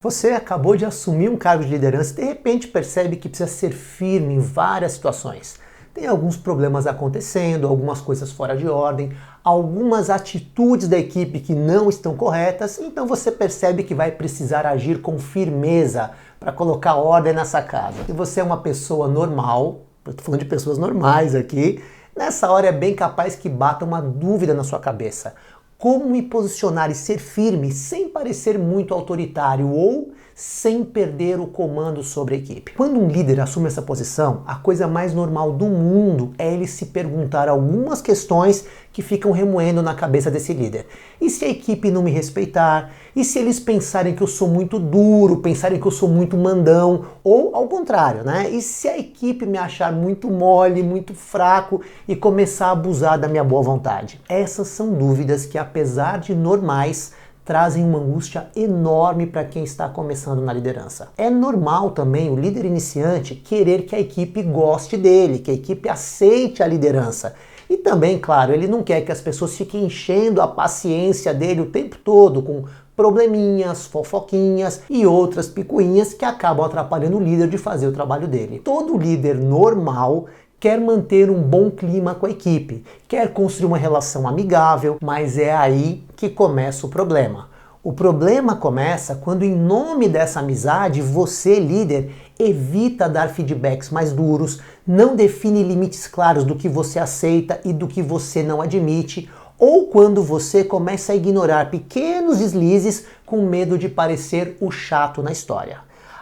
Você acabou de assumir um cargo de liderança e de repente percebe que precisa ser firme em várias situações. Tem alguns problemas acontecendo, algumas coisas fora de ordem, algumas atitudes da equipe que não estão corretas, então você percebe que vai precisar agir com firmeza para colocar ordem nessa casa. Se você é uma pessoa normal, eu estou falando de pessoas normais aqui, nessa hora é bem capaz que bata uma dúvida na sua cabeça. Como me posicionar e ser firme sem parecer muito autoritário ou sem perder o comando sobre a equipe? Quando um líder assume essa posição, a coisa mais normal do mundo é ele se perguntar algumas questões que ficam remoendo na cabeça desse líder. E se a equipe não me respeitar? E se eles pensarem que eu sou muito duro, pensarem que eu sou muito mandão? Ou ao contrário, né? E se a equipe me achar muito mole, muito fraco e começar a abusar da minha boa vontade? Essas são dúvidas que, apesar de normais, trazem uma angústia enorme para quem está começando na liderança. É normal também o líder iniciante querer que a equipe goste dele, que a equipe aceite a liderança. E também, claro, ele não quer que as pessoas fiquem enchendo a paciência dele o tempo todo com probleminhas, fofoquinhas e outras picuinhas que acabam atrapalhando o líder de fazer o trabalho dele. Todo líder normal quer manter um bom clima com a equipe, quer construir uma relação amigável, mas é aí que começa o problema. O problema começa quando, em nome dessa amizade, você, líder, evita dar feedbacks mais duros, não define limites claros do que você aceita e do que você não admite, ou quando você começa a ignorar pequenos deslizes com medo de parecer o chato na história.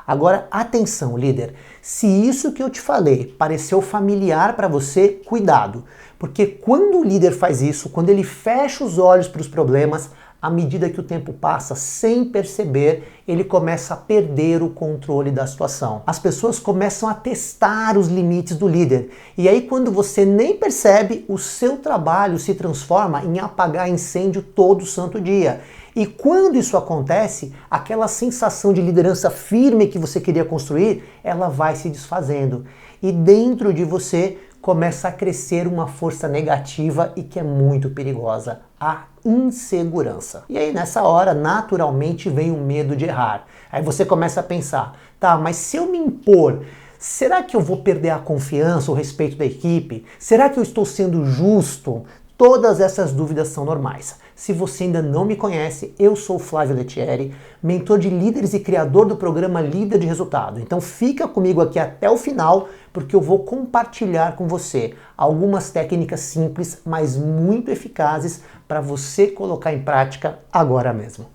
Agora, atenção, líder, se isso que eu te falei pareceu familiar para você, cuidado, porque quando o líder faz isso, quando ele fecha os olhos para os problemas, à medida que o tempo passa, sem perceber, ele começa a perder o controle da situação. As pessoas começam a testar os limites do líder. E aí, quando você nem percebe, o seu trabalho se transforma em apagar incêndio todo santo dia. E quando isso acontece, aquela sensação de liderança firme que você queria construir, ela vai se desfazendo. E dentro de você começa a crescer uma força negativa e que é muito perigosa, a insegurança. E aí nessa hora, naturalmente, vem o medo de errar. Aí você começa a pensar, tá, mas se eu me impor, será que eu vou perder a confiança, o respeito da equipe? Será que eu estou sendo justo? Todas essas dúvidas são normais. Se você ainda não me conhece, eu sou o Flávio Lettieri, mentor de líderes e criador do programa Líder de Resultado. Então fica comigo aqui até o final, porque eu vou compartilhar com você algumas técnicas simples, mas muito eficazes para você colocar em prática agora mesmo.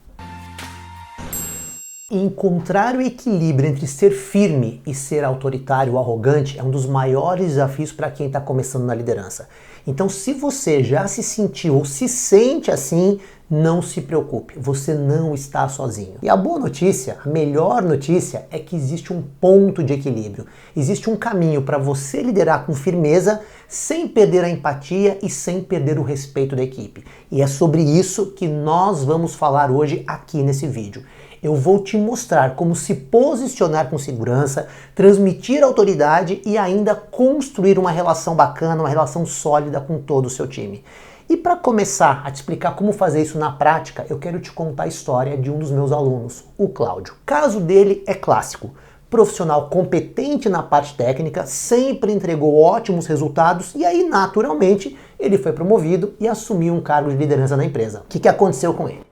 Encontrar o equilíbrio entre ser firme e ser autoritário ou arrogante é um dos maiores desafios para quem está começando na liderança. Então, se você já se sentiu ou se sente assim, não se preocupe, você não está sozinho. E a boa notícia, a melhor notícia, é que existe um ponto de equilíbrio. Existe um caminho para você liderar com firmeza, sem perder a empatia e sem perder o respeito da equipe. E é sobre isso que nós vamos falar hoje aqui nesse vídeo. Eu vou te mostrar como se posicionar com segurança, transmitir autoridade e ainda construir uma relação bacana, uma relação sólida com todo o seu time. E para começar a te explicar como fazer isso na prática, eu quero te contar a história de um dos meus alunos, o Cláudio. O caso dele é clássico. Profissional competente na parte técnica, sempre entregou ótimos resultados e aí, naturalmente, ele foi promovido e assumiu um cargo de liderança na empresa. O que aconteceu com ele?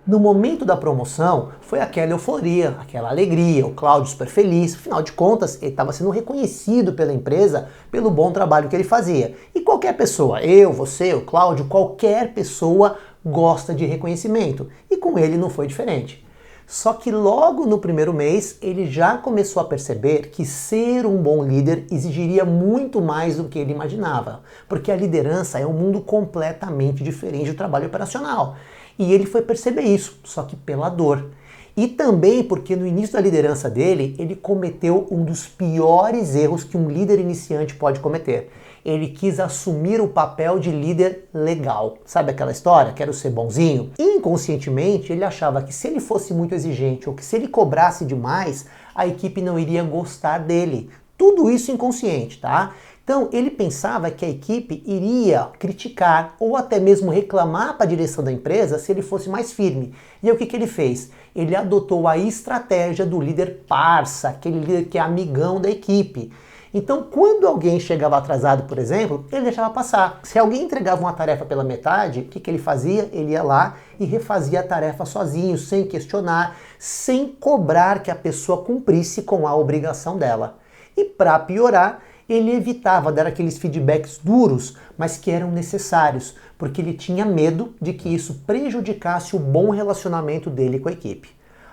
No momento da promoção, foi aquela euforia, aquela alegria, o Cláudio super feliz, afinal de contas, ele estava sendo reconhecido pela empresa pelo bom trabalho que ele fazia. E qualquer pessoa, eu, você, o Cláudio, qualquer pessoa gosta de reconhecimento. E com ele não foi diferente. Só que logo no primeiro mês, ele já começou a perceber que ser um bom líder exigiria muito mais do que ele imaginava. Porque a liderança é um mundo completamente diferente do trabalho operacional. E ele foi perceber isso, só que pela dor. E também porque no início da liderança dele, ele cometeu um dos piores erros que um líder iniciante pode cometer. Ele quis assumir o papel de líder legal. Sabe aquela história? Quero ser bonzinho? Inconscientemente, ele achava que se ele fosse muito exigente ou que se ele cobrasse demais, a equipe não iria gostar dele. Tudo isso inconsciente, tá? Então ele pensava que a equipe iria criticar ou até mesmo reclamar para a direção da empresa se ele fosse mais firme. E aí o que ele fez? Ele adotou a estratégia do líder parça, aquele líder que é amigão da equipe. Então, quando alguém chegava atrasado, por exemplo, ele deixava passar. Se alguém entregava uma tarefa pela metade, o que ele fazia? Ele ia lá e refazia a tarefa sozinho, sem questionar, sem cobrar que a pessoa cumprisse com a obrigação dela. E para piorar, ele evitava dar aqueles feedbacks duros, mas que eram necessários, porque ele tinha medo de que isso prejudicasse o bom relacionamento dele com a equipe.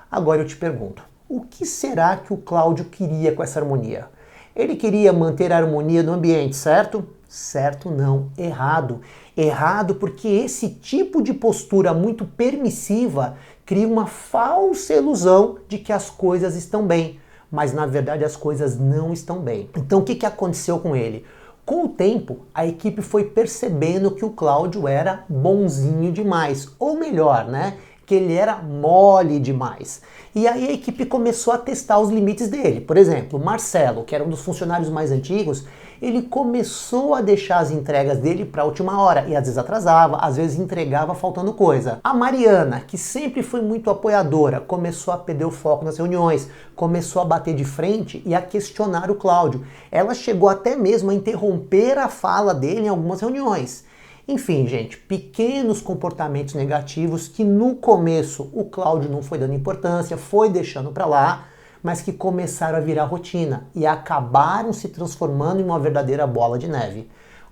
Agora eu te pergunto, o que será que o Cláudio queria com essa harmonia? Ele queria manter a harmonia no ambiente, certo? Certo não, errado. Errado porque esse tipo de postura muito permissiva cria uma falsa ilusão de que as coisas estão bem, mas na verdade as coisas não estão bem. Então o que aconteceu com ele? Com o tempo, a equipe foi percebendo que o Cláudio era bonzinho demais, ou melhor, né? Que ele era mole demais. E aí a equipe começou a testar os limites dele. Por exemplo, o Marcelo, que era um dos funcionários mais antigos, ele começou a deixar as entregas dele para a última hora e às vezes atrasava, às vezes entregava faltando coisa. A Mariana, que sempre foi muito apoiadora, começou a perder o foco nas reuniões, começou a bater de frente e a questionar o Cláudio. Ela chegou até mesmo a interromper a fala dele em algumas reuniões. Enfim, gente, pequenos comportamentos negativos que no começo o Cláudio não foi dando importância, foi deixando para lá, mas que começaram a virar rotina e acabaram se transformando em uma verdadeira bola de neve.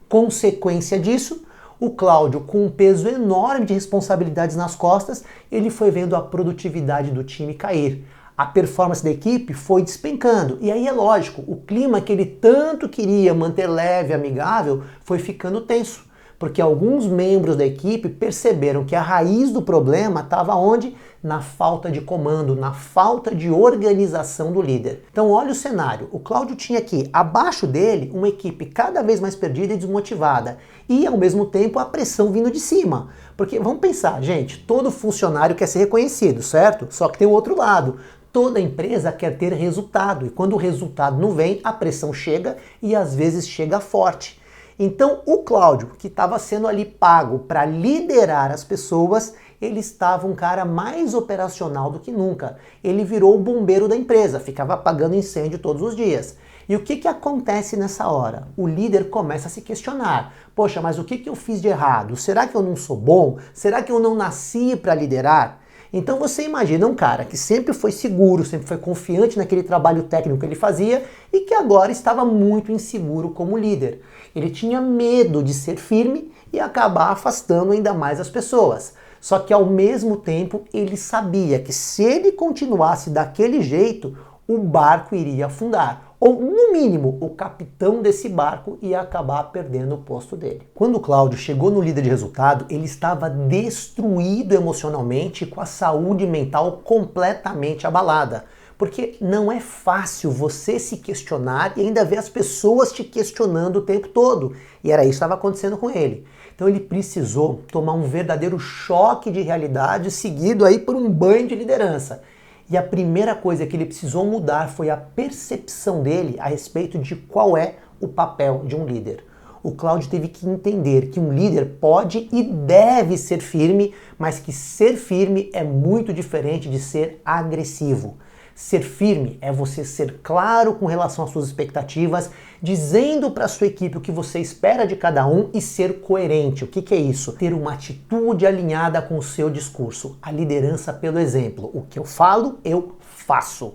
Consequência disso, o Cláudio, com um peso enorme de responsabilidades nas costas, ele foi vendo a produtividade do time cair. A performance da equipe foi despencando. E aí é lógico, o clima que ele tanto queria manter leve e amigável foi ficando tenso. Porque alguns membros da equipe perceberam que a raiz do problema estava onde? Na falta de comando, na falta de organização do líder. Então olha o cenário, o Cláudio tinha aqui, abaixo dele, uma equipe cada vez mais perdida e desmotivada. E ao mesmo tempo a pressão vindo de cima. Porque vamos pensar, gente, todo funcionário quer ser reconhecido, certo? Só que tem o outro lado. Toda empresa quer ter resultado e quando o resultado não vem, a pressão chega e às vezes chega forte. Então o Cláudio, que estava sendo ali pago para liderar as pessoas, ele estava um cara mais operacional do que nunca. Ele virou o bombeiro da empresa, ficava apagando incêndio todos os dias. E o que acontece nessa hora? O líder começa a se questionar. Poxa, mas o que eu fiz de errado? Será que eu não sou bom? Será que eu não nasci para liderar? Então você imagina um cara que sempre foi seguro, sempre foi confiante naquele trabalho técnico que ele fazia e que agora estava muito inseguro como líder. Ele tinha medo de ser firme e acabar afastando ainda mais as pessoas. Só que ao mesmo tempo ele sabia que se ele continuasse daquele jeito, o barco iria afundar. Ou, no mínimo, o capitão desse barco ia acabar perdendo o posto dele. Quando o Cláudio chegou no líder de resultado, ele estava destruído emocionalmente, com a saúde mental completamente abalada. Porque não é fácil você se questionar e ainda ver as pessoas te questionando o tempo todo. E era isso que estava acontecendo com ele. Então ele precisou tomar um verdadeiro choque de realidade, seguido aí por um banho de liderança. E a primeira coisa que ele precisou mudar foi a percepção dele a respeito de qual é o papel de um líder. O Cláudio teve que entender que um líder pode e deve ser firme, mas que ser firme é muito diferente de ser agressivo. Ser firme é você ser claro com relação às suas expectativas, dizendo para a sua equipe o que você espera de cada um e ser coerente. O que é isso? Ter uma atitude alinhada com o seu discurso. A liderança pelo exemplo. O que eu falo, eu faço.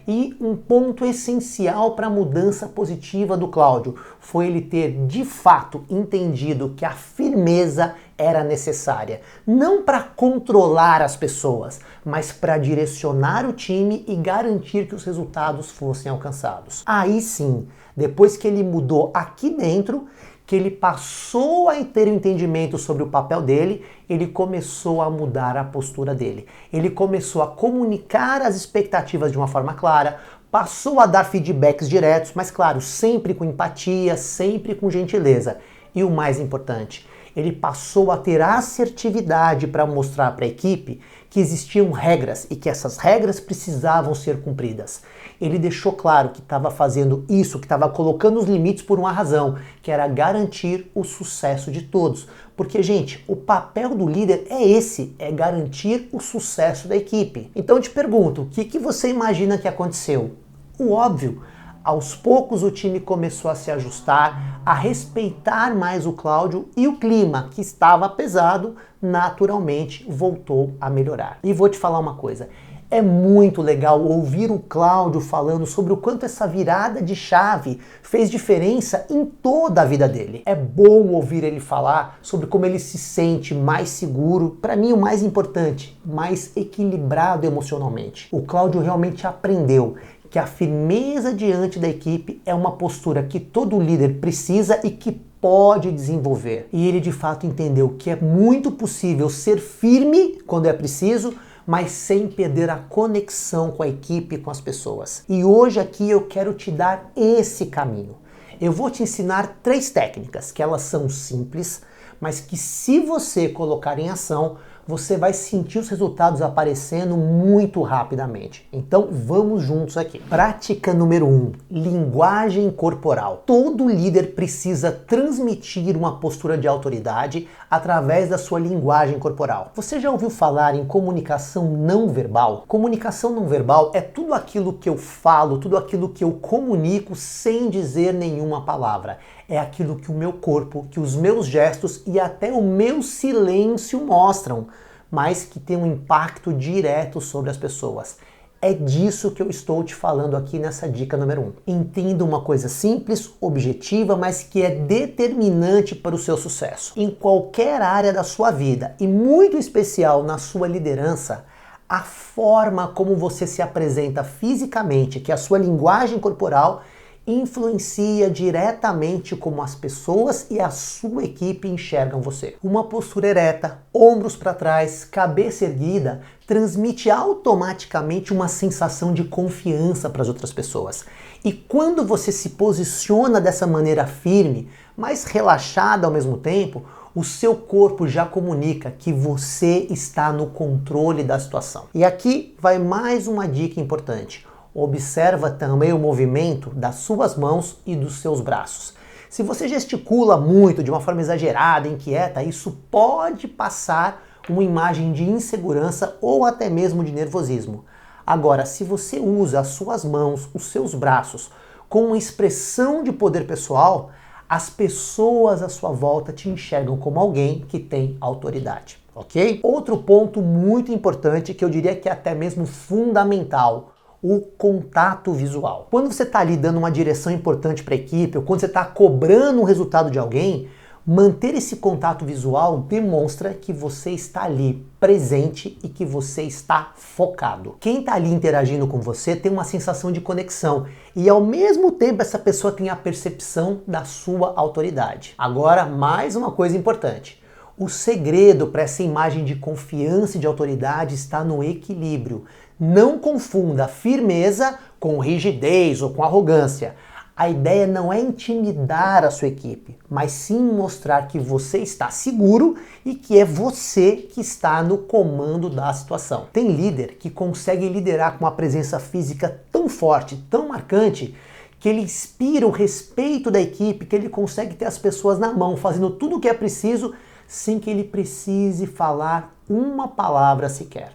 E um ponto essencial para a mudança positiva do Cláudio foi ele ter de fato entendido que a firmeza era necessária. Não para controlar as pessoas, mas para direcionar o time e garantir que os resultados fossem alcançados. Aí sim, depois que ele mudou aqui dentro, que ele passou a ter um entendimento sobre o papel dele, ele começou a mudar a postura dele. Ele começou a comunicar as expectativas de uma forma clara, passou a dar feedbacks diretos, mas claro, sempre com empatia, sempre com gentileza. E o mais importante, ele passou a ter assertividade para mostrar para a equipe que existiam regras e que essas regras precisavam ser cumpridas. Ele deixou claro que estava fazendo isso, que estava colocando os limites por uma razão, que era garantir o sucesso de todos. Porque, gente, o papel do líder é esse, é garantir o sucesso da equipe. Então eu te pergunto, o que você imagina que aconteceu? O óbvio. Aos poucos o time começou a se ajustar, a respeitar mais o Cláudio e o clima, que estava pesado, naturalmente voltou a melhorar. E vou te falar uma coisa, é muito legal ouvir o Cláudio falando sobre o quanto essa virada de chave fez diferença em toda a vida dele. É bom ouvir ele falar sobre como ele se sente mais seguro, para mim o mais importante, mais equilibrado emocionalmente. O Cláudio realmente aprendeu que a firmeza diante da equipe é uma postura que todo líder precisa e que pode desenvolver. E ele de fato entendeu que é muito possível ser firme quando é preciso, mas sem perder a conexão com a equipe e com as pessoas. E hoje aqui eu quero te dar esse caminho. Eu vou te ensinar 3 técnicas, que elas são simples, mas que se você colocar em ação, você vai sentir os resultados aparecendo muito rapidamente. Então vamos juntos aqui. Prática número 1, linguagem corporal. Todo líder precisa transmitir uma postura de autoridade através da sua linguagem corporal. Você já ouviu falar em comunicação não verbal? Comunicação não verbal é tudo aquilo que eu falo, tudo aquilo que eu comunico sem dizer nenhuma palavra. É aquilo que o meu corpo, que os meus gestos e até o meu silêncio mostram, mas que tem um impacto direto sobre as pessoas. É disso que eu estou te falando aqui nessa dica número 1. Entenda uma coisa simples, objetiva, mas que é determinante para o seu sucesso. Em qualquer área da sua vida, e muito especial na sua liderança, a forma como você se apresenta fisicamente, que é a sua linguagem corporal, influencia diretamente como as pessoas e a sua equipe enxergam você. Uma postura ereta, ombros para trás, cabeça erguida, transmite automaticamente uma sensação de confiança para as outras pessoas. E quando você se posiciona dessa maneira firme, mas relaxada ao mesmo tempo, o seu corpo já comunica que você está no controle da situação. E aqui vai mais uma dica importante. Observa também o movimento das suas mãos e dos seus braços. Se você gesticula muito, de uma forma exagerada, inquieta, isso pode passar uma imagem de insegurança ou até mesmo de nervosismo. Agora, se você usa as suas mãos, os seus braços, com uma expressão de poder pessoal, as pessoas à sua volta te enxergam como alguém que tem autoridade, ok? Outro ponto muito importante, que eu diria que é até mesmo fundamental, o contato visual. Quando você está ali dando uma direção importante para a equipe, ou quando você está cobrando um resultado de alguém, manter esse contato visual demonstra que você está ali presente e que você está focado. Quem está ali interagindo com você tem uma sensação de conexão e ao mesmo tempo essa pessoa tem a percepção da sua autoridade. Agora, mais uma coisa importante. O segredo para essa imagem de confiança e de autoridade está no equilíbrio. Não confunda firmeza com rigidez ou com arrogância. A ideia não é intimidar a sua equipe, mas sim mostrar que você está seguro e que é você que está no comando da situação. Tem líder que consegue liderar com uma presença física tão forte, tão marcante, que ele inspira o respeito da equipe, que ele consegue ter as pessoas na mão, fazendo tudo o que é preciso, sem que ele precise falar uma palavra sequer.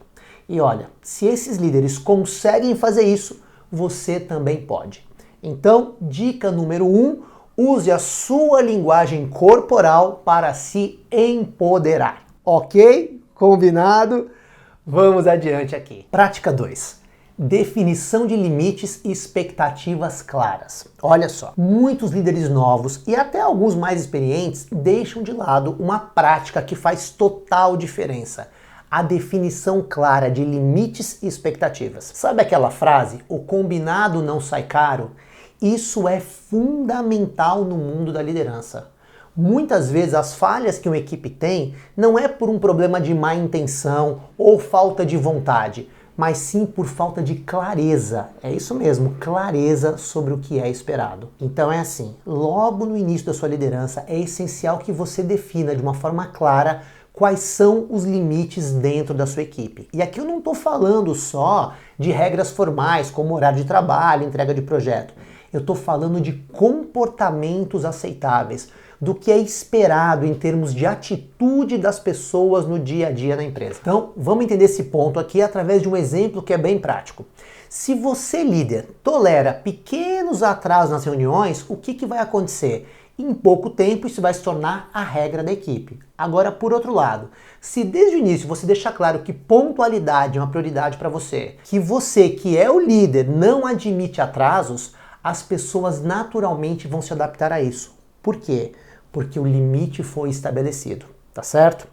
E olha, se esses líderes conseguem fazer isso, você também pode. Então, dica número 1, use a sua linguagem corporal para se empoderar. Ok? Combinado? Vamos adiante aqui. Prática 2. Definição de limites e expectativas claras. Olha só, muitos líderes novos e até alguns mais experientes deixam de lado uma prática que faz total diferença. A definição clara de limites e expectativas. Sabe aquela frase, o combinado não sai caro? Isso é fundamental no mundo da liderança. Muitas vezes as falhas que uma equipe tem não é por um problema de má intenção ou falta de vontade, mas sim por falta de clareza. É isso mesmo, clareza sobre o que é esperado. Então é assim, logo no início da sua liderança é essencial que você defina de uma forma clara quais são os limites dentro da sua equipe. E aqui eu não estou falando só de regras formais, como horário de trabalho, entrega de projeto. Eu estou falando de comportamentos aceitáveis, do que é esperado em termos de atitude das pessoas no dia a dia na empresa. Então, vamos entender esse ponto aqui através de um exemplo que é bem prático. Se você, líder, tolera pequenos atrasos nas reuniões, o que vai acontecer? Em pouco tempo isso vai se tornar a regra da equipe. Agora, por outro lado, se desde o início você deixar claro que pontualidade é uma prioridade para você, que você, que é o líder, não admite atrasos, as pessoas naturalmente vão se adaptar a isso. Por quê? Porque o limite foi estabelecido, tá certo?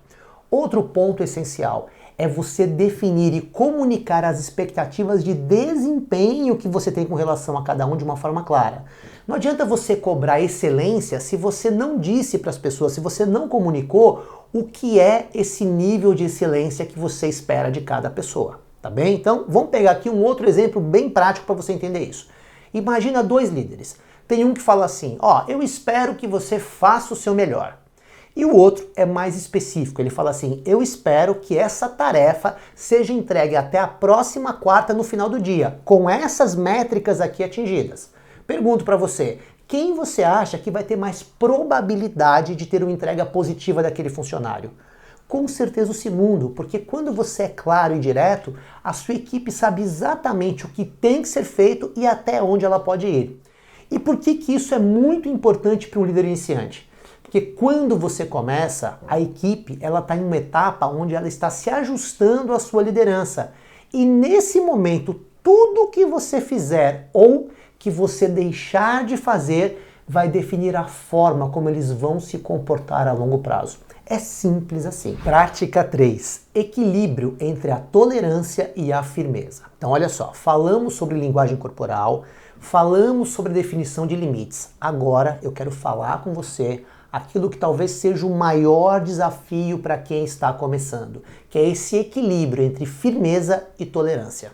Outro ponto essencial é você definir e comunicar as expectativas de desempenho que você tem com relação a cada um de uma forma clara. Não adianta você cobrar excelência se você não disse para as pessoas, se você não comunicou o que é esse nível de excelência que você espera de cada pessoa, tá bem? Então, vamos pegar aqui um outro exemplo bem prático para você entender isso. Imagina dois líderes. Tem um que fala assim, eu espero que você faça o seu melhor. E o outro é mais específico, ele fala assim, eu espero que essa tarefa seja entregue até a próxima quarta no final do dia, com essas métricas aqui atingidas. Pergunto para você, quem você acha que vai ter mais probabilidade de ter uma entrega positiva daquele funcionário? Com certeza o segundo, porque quando você é claro e direto, a sua equipe sabe exatamente o que tem que ser feito e até onde ela pode ir. E por que isso é muito importante para um líder iniciante? Porque quando você começa, a equipe está em uma etapa onde ela está se ajustando à sua liderança. E nesse momento, tudo que você fizer ou que você deixar de fazer vai definir a forma como eles vão se comportar a longo prazo. É simples assim. Prática 3. Equilíbrio entre a tolerância e a firmeza. Então olha só, falamos sobre linguagem corporal, falamos sobre definição de limites. Agora eu quero falar com você aquilo que talvez seja o maior desafio para quem está começando, que é esse equilíbrio entre firmeza e tolerância.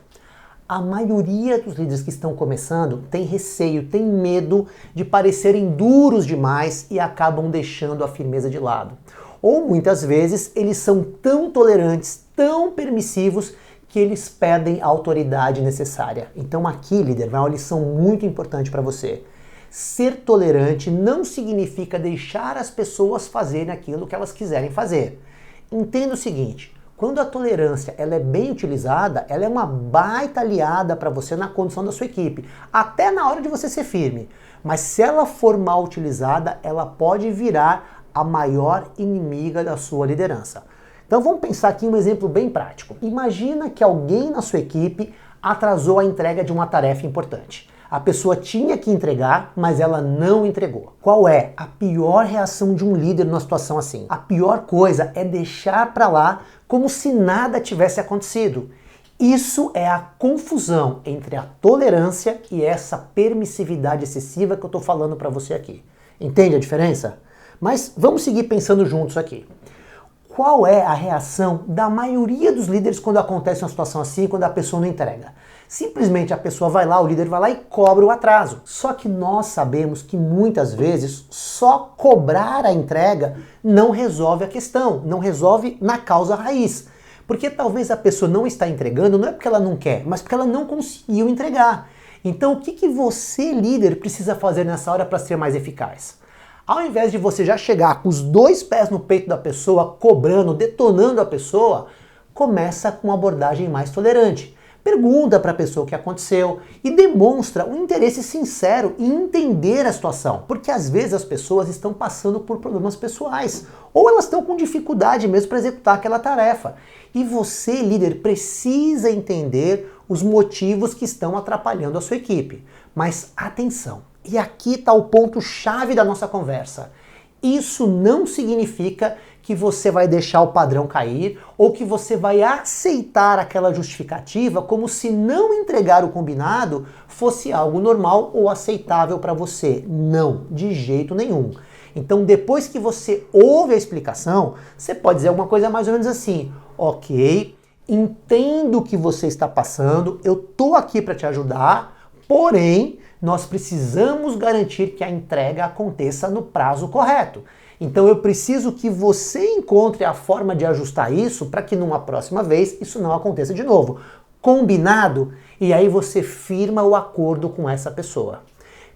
A maioria dos líderes que estão começando tem receio, tem medo de parecerem duros demais e acabam deixando a firmeza de lado. Ou muitas vezes eles são tão tolerantes, tão permissivos, que eles perdem a autoridade necessária. Então aqui, líder, vai uma lição muito importante para você. Ser tolerante não significa deixar as pessoas fazerem aquilo que elas quiserem fazer. Entenda o seguinte, quando a tolerância ela é bem utilizada, ela é uma baita aliada para você na condução da sua equipe, até na hora de você ser firme. Mas se ela for mal utilizada, ela pode virar a maior inimiga da sua liderança. Então vamos pensar aqui um exemplo bem prático. Imagina que alguém na sua equipe atrasou a entrega de uma tarefa importante. A pessoa tinha que entregar, mas ela não entregou. Qual é a pior reação de um líder numa situação assim? A pior coisa é deixar para lá como se nada tivesse acontecido. Isso é a confusão entre a tolerância e essa permissividade excessiva que eu estou falando para você aqui. Entende a diferença? Mas vamos seguir pensando juntos aqui. Qual é a reação da maioria dos líderes quando acontece uma situação assim, quando a pessoa não entrega? Simplesmente a pessoa vai lá, o líder vai lá e cobra o atraso. Só que nós sabemos que muitas vezes só cobrar a entrega não resolve a questão, não resolve na causa raiz. Porque talvez a pessoa não está entregando, não é porque ela não quer, mas porque ela não conseguiu entregar. Então o que você, líder, precisa fazer nessa hora para ser mais eficaz? Ao invés de você já chegar com os dois pés no peito da pessoa, cobrando, detonando a pessoa, começa com uma abordagem mais tolerante. Pergunta para a pessoa o que aconteceu e demonstra um interesse sincero em entender a situação, porque às vezes as pessoas estão passando por problemas pessoais ou elas estão com dificuldade mesmo para executar aquela tarefa. E você, líder, precisa entender os motivos que estão atrapalhando a sua equipe. Mas atenção! E aqui está o ponto-chave da nossa conversa. Isso não significa que você vai deixar o padrão cair ou que você vai aceitar aquela justificativa como se não entregar o combinado fosse algo normal ou aceitável para você. Não, de jeito nenhum. Então, depois que você ouve a explicação, você pode dizer alguma coisa mais ou menos assim: ok, entendo o que você está passando, eu estou aqui para te ajudar, porém, nós precisamos garantir que a entrega aconteça no prazo correto. Então eu preciso que você encontre a forma de ajustar isso para que numa próxima vez isso não aconteça de novo. Combinado? E aí você firma o acordo com essa pessoa.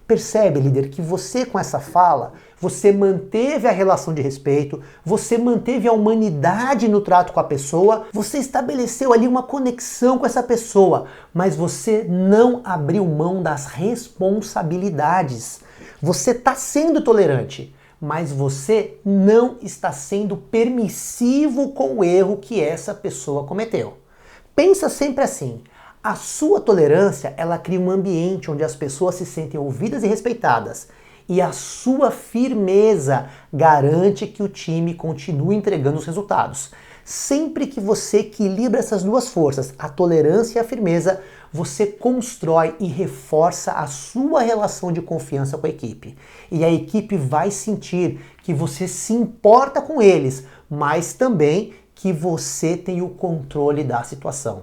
Percebe, líder, que você com essa fala, você manteve a relação de respeito, você manteve a humanidade no trato com a pessoa, você estabeleceu ali uma conexão com essa pessoa, mas você não abriu mão das responsabilidades. Você está sendo tolerante, mas você não está sendo permissivo com o erro que essa pessoa cometeu. Pensa sempre assim. A sua tolerância, ela cria um ambiente onde as pessoas se sentem ouvidas e respeitadas. E a sua firmeza garante que o time continue entregando os resultados. Sempre que você equilibra essas duas forças, a tolerância e a firmeza, você constrói e reforça a sua relação de confiança com a equipe. E a equipe vai sentir que você se importa com eles, mas também que você tem o controle da situação.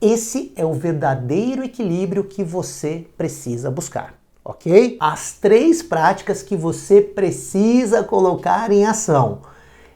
Esse é o verdadeiro equilíbrio que você precisa buscar, ok? As 3 práticas que você precisa colocar em ação.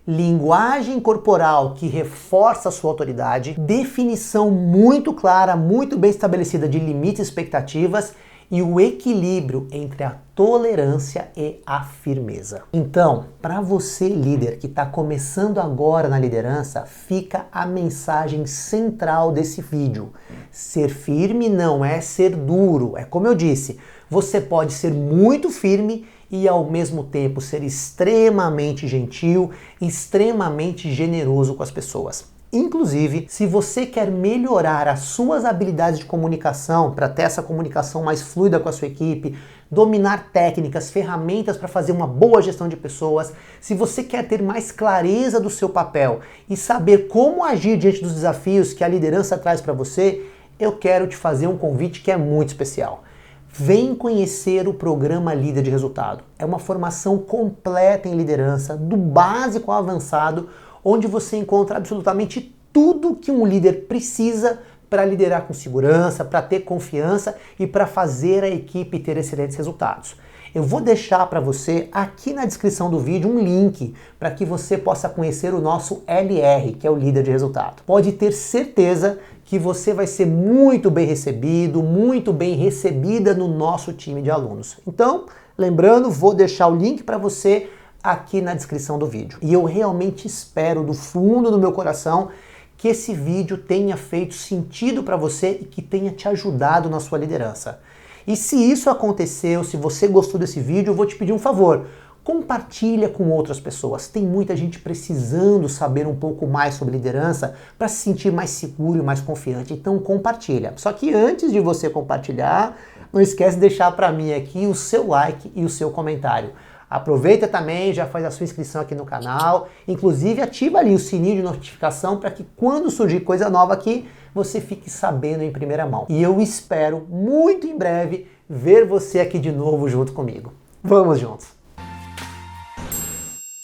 Linguagem corporal que reforça a sua autoridade, definição muito clara, muito bem estabelecida de limites e expectativas e o equilíbrio entre a tolerância e a firmeza. Então, para você líder que está começando agora na liderança, fica a mensagem central desse vídeo. Ser firme não é ser duro, é como eu disse, você pode ser muito firme e ao mesmo tempo ser extremamente gentil, extremamente generoso com as pessoas. Inclusive, se você quer melhorar as suas habilidades de comunicação, para ter essa comunicação mais fluida com a sua equipe, dominar técnicas, ferramentas para fazer uma boa gestão de pessoas, se você quer ter mais clareza do seu papel e saber como agir diante dos desafios que a liderança traz para você, eu quero te fazer um convite que é muito especial. Vem conhecer o programa Líder de Resultado. É uma formação completa em liderança, do básico ao avançado, onde você encontra absolutamente tudo que um líder precisa para liderar com segurança, para ter confiança e para fazer a equipe ter excelentes resultados. Eu vou deixar para você aqui na descrição do vídeo um link para que você possa conhecer o nosso LR, que é o Líder de Resultado. Pode ter certeza que você vai ser muito bem recebido, muito bem recebida no nosso time de alunos. Então, lembrando, vou deixar o link para você aqui na descrição do vídeo. E eu realmente espero do fundo do meu coração que esse vídeo tenha feito sentido para você e que tenha te ajudado na sua liderança. E se isso aconteceu, se você gostou desse vídeo, eu vou te pedir um favor. Compartilha com outras pessoas. Tem muita gente precisando saber um pouco mais sobre liderança para se sentir mais seguro e mais confiante. Então compartilha. Só que antes de você compartilhar, não esquece de deixar para mim aqui o seu like e o seu comentário. Aproveita também, já faz a sua inscrição aqui no canal, inclusive ativa ali o sininho de notificação para que quando surgir coisa nova aqui, você fique sabendo em primeira mão. E eu espero muito em breve ver você aqui de novo junto comigo. Vamos juntos!